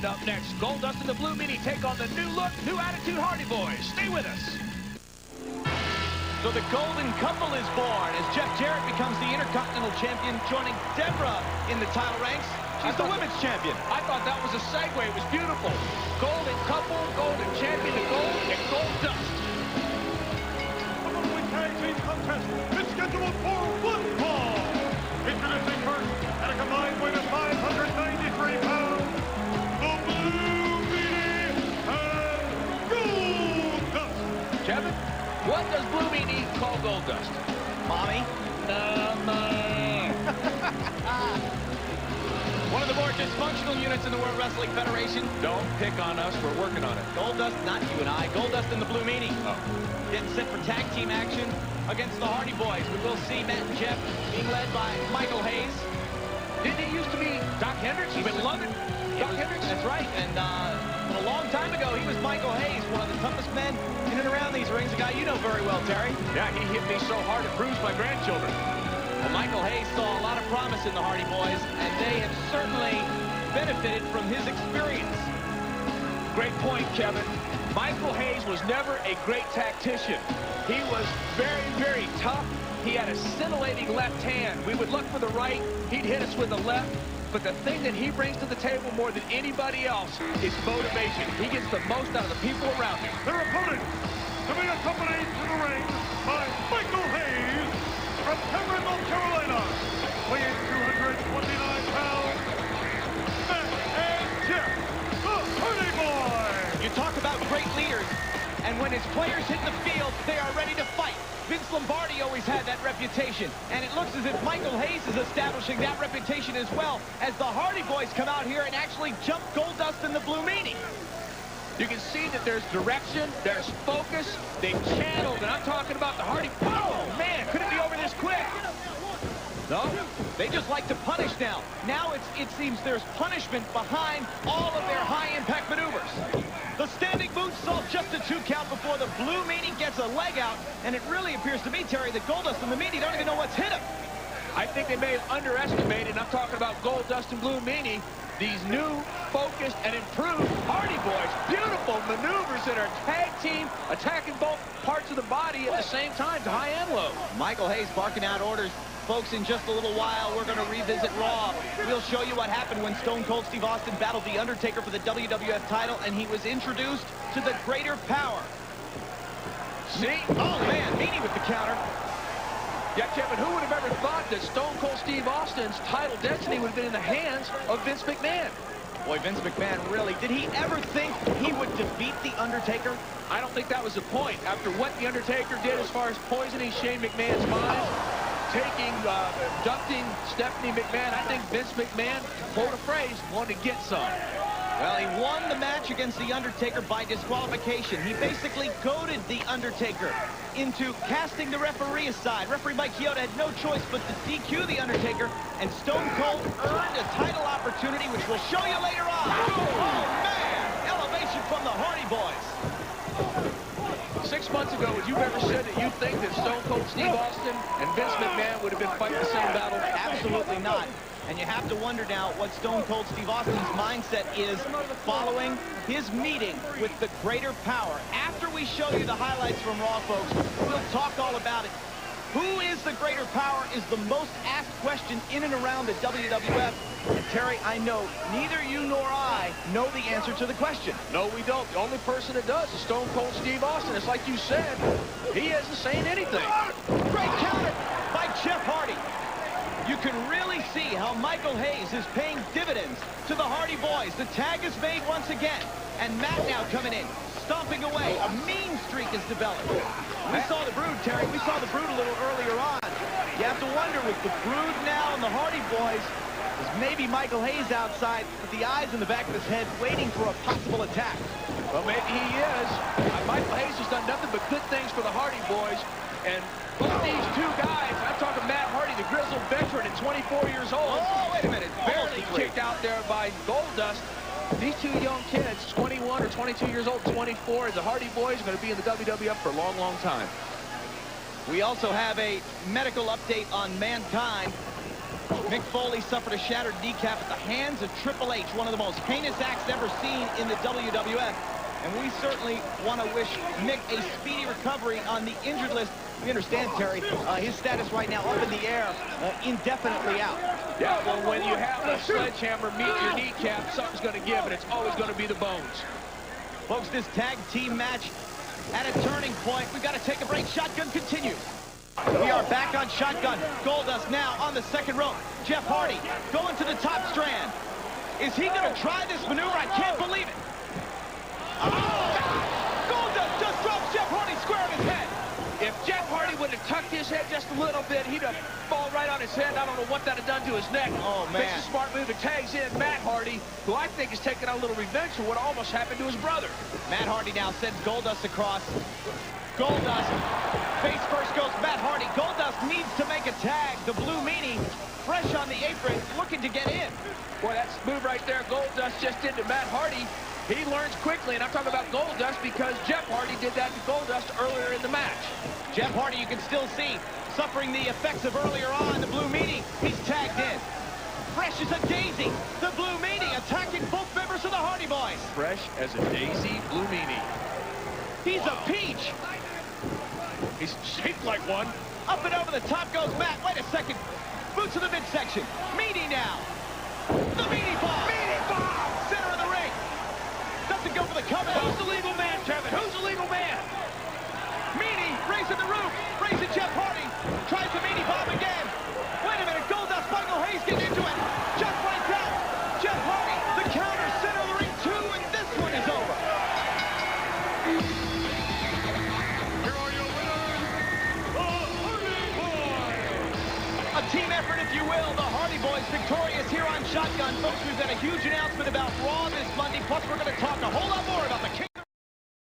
up next, Goldust and the Blue Meanie take on the new look, new attitude Hardy Boys. Stay with us. So the golden couple is born as Jeff Jarrett becomes the Intercontinental Champion, joining Deborah in the title ranks. She's the women's champion. I thought that was a segue. It was beautiful. Golden couple, golden champion to gold, and Goldust. The tag team contest is scheduled for one fall. Introducing first, at a combined weight of 593 pounds, the Blue Meanie and Goldust. Kevin, what does Blue Meanie call Goldust? Mommy. One of the more dysfunctional units in the World Wrestling Federation. Don't pick on us. We're working on it. Goldust, not you and I. Goldust and the Blue Meanie. Oh. Getting set for tag team action against the Hardy Boys. We will see Matt and Jeff being led by Michael Hayes. Didn't he used to be Doc Hendricks? You've been loving Doc Hendricks? That's right. And a long time ago, he was Michael Hayes, one of the toughest men in and around these rings. A guy you know very well, Terry. Yeah, he hit me so hard it bruised my grandchildren. Well, Michael Hayes saw a lot of promise in the Hardy Boys, and they have certainly benefited from his experience. Great point, Kevin. Michael Hayes was never a great tactician. He was very, very tough. He had a scintillating left hand. We would look for the right. He'd hit us with the left. But the thing that he brings to the table more than anybody else is motivation. He gets the most out of the people around him. Their opponent, to be accompanied to the ring by Michael Hayes from Cameron, North Carolina, weighing 229 pounds, Matt and Jeff, the Hardy Boys. You talk about great leaders, and when his players hit the field, they are ready to fight. Vince Lombardi always had that reputation, and it looks as if Michael Hayes is establishing that reputation as well, as the Hardy Boys come out here and actually jump Goldust and the Blue Meanie. You can see that there's direction, there's focus. They've channeled, and I'm talking about the Hardy. Oh, man, could it be over this quick? No, they just like to punish now. Now it seems there's punishment behind all of their high-impact maneuvers. The standing moonsault, just a 2 count before the Blue Meanie gets a leg out, and it really appears to me, Terry, that Goldust and the Meanie don't even know what's hit him. I think they may have underestimated, and I'm talking about Goldust and Blue Meanie, these new, focused, and improved Hardy Boys. Beautiful maneuvers that are tag team, attacking both parts of the body at the same time, to high and low. Michael Hayes barking out orders. Folks, in just a little while, we're going to revisit Raw. We'll show you what happened when Stone Cold Steve Austin battled The Undertaker for the WWF title, and he was introduced to the greater power. See? Oh, man, Meanie with the counter. Yeah, Kevin, who would have ever thought that Stone Cold Steve Austin's title destiny would have been in the hands of Vince McMahon? Boy, Vince McMahon, really, did he ever think he would defeat The Undertaker? I don't think that was the point. After what The Undertaker did as far as poisoning Shane McMahon's mind, abducting Stephanie McMahon, I think Vince McMahon, quote a phrase, wanted to get some. Well, he won the match against The Undertaker by disqualification. He basically goaded The Undertaker into casting the referee aside. Referee Mike Chioda had no choice but to DQ The Undertaker, and Stone Cold earned a title opportunity, which we'll show you later on. Oh, man! Elevation from the Hardy Boys. 6 months ago, would you ever said that you think that Stone Cold Steve Austin and Vince McMahon would have been fighting the same battle? Absolutely not. And you have to wonder now what Stone Cold Steve Austin's mindset is following his meeting with the greater power. After we show you the highlights from Raw, folks, we'll talk all about it. Who is the greater power is the most asked question in and around the WWF. And Terry, I know neither you nor I know the answer to the question. No, we don't. The only person that does is Stone Cold Steve Austin. It's like you said, he isn't saying anything. Great counter by Jeff Hardy. You can really see how Michael Hayes is paying dividends to the Hardy Boys. The tag is made once again. And Matt now coming in, stomping away. A mean streak is developed. We saw the Brood, Terry. We saw the Brood a little earlier on. You have to wonder, with the Brood now and the Hardy Boys, is maybe Michael Hayes outside with the eyes in the back of his head waiting for a possible attack. Well, maybe he is. Michael Hayes has done nothing but good things for the Hardy Boys. And both these two guys, I'm talking Matt Hardy, the grizzled veteran at 24 years old. Oh, wait a minute. Barely kicked out there by Goldust. These two young kids, 21 or 22 years old, 24, the Hardy Boys are going to be in the WWF for a long, long time. We also have a medical update on Mankind. Mick Foley suffered a shattered kneecap at the hands of Triple H, one of the most heinous acts ever seen in the WWF. And we certainly want to wish Mick a speedy recovery on the injured list. We understand, Terry, his status right now up in the air, indefinitely out. Yeah, well, when you have a sledgehammer meet your kneecap, something's going to give, and it's always going to be the bones. Folks, this tag team match at a turning point. We've got to take a break. Shotgun continues. We are back on Shotgun. Goldust now on the second rope. Jeff Hardy going to the top strand. Is he going to try this maneuver? I can't believe it. Oh! Goldust just drops Jeff Hardy square on his head. If Jeff Hardy would have tucked his head just a little bit, he'd have fallen right on his head. I don't know what that had done to his neck. Oh, man. Makes a smart move and tags in Matt Hardy, who I think is taking a little revenge for what almost happened to his brother. Matt Hardy now sends Goldust across. Goldust, face first goes Matt Hardy. Goldust needs to make a tag. The Blue Meanie, fresh on the apron, looking to get in. Boy, that's the move right there. Goldust just did to Matt Hardy. He learns quickly, and I'm talking about Goldust because Jeff Hardy did that to Goldust earlier in the match. Jeff Hardy, you can still see, suffering the effects of earlier on. The Blue Meanie, he's tagged in. Fresh as a daisy. The Blue Meanie attacking both members of the Hardy Boys. Fresh as a daisy, Blue Meanie. He's a peach. He's shaped like one. Up and over the top goes Matt. Wait a second. Boots to the midsection. Meanie now. The Meanie Bomb. Meanie Bomb. Center of the ring. Doesn't go for the cover. Who's the legal man, Kevin? Who's the legal man? Meanie raising the roof. Raising Jeff Hardy. Tries the Meanie Bomb again. Wait a minute. Goldust, Michael Hayes getting into it. Just like that. Jeff Hardy. The counter. Center of the ring. 2, and this one is over. A team effort, if you will. The Hardy Boys victorious here on Shotgun. Folks, we've got a huge announcement about Raw this Monday. Plus, we're going to talk a whole lot more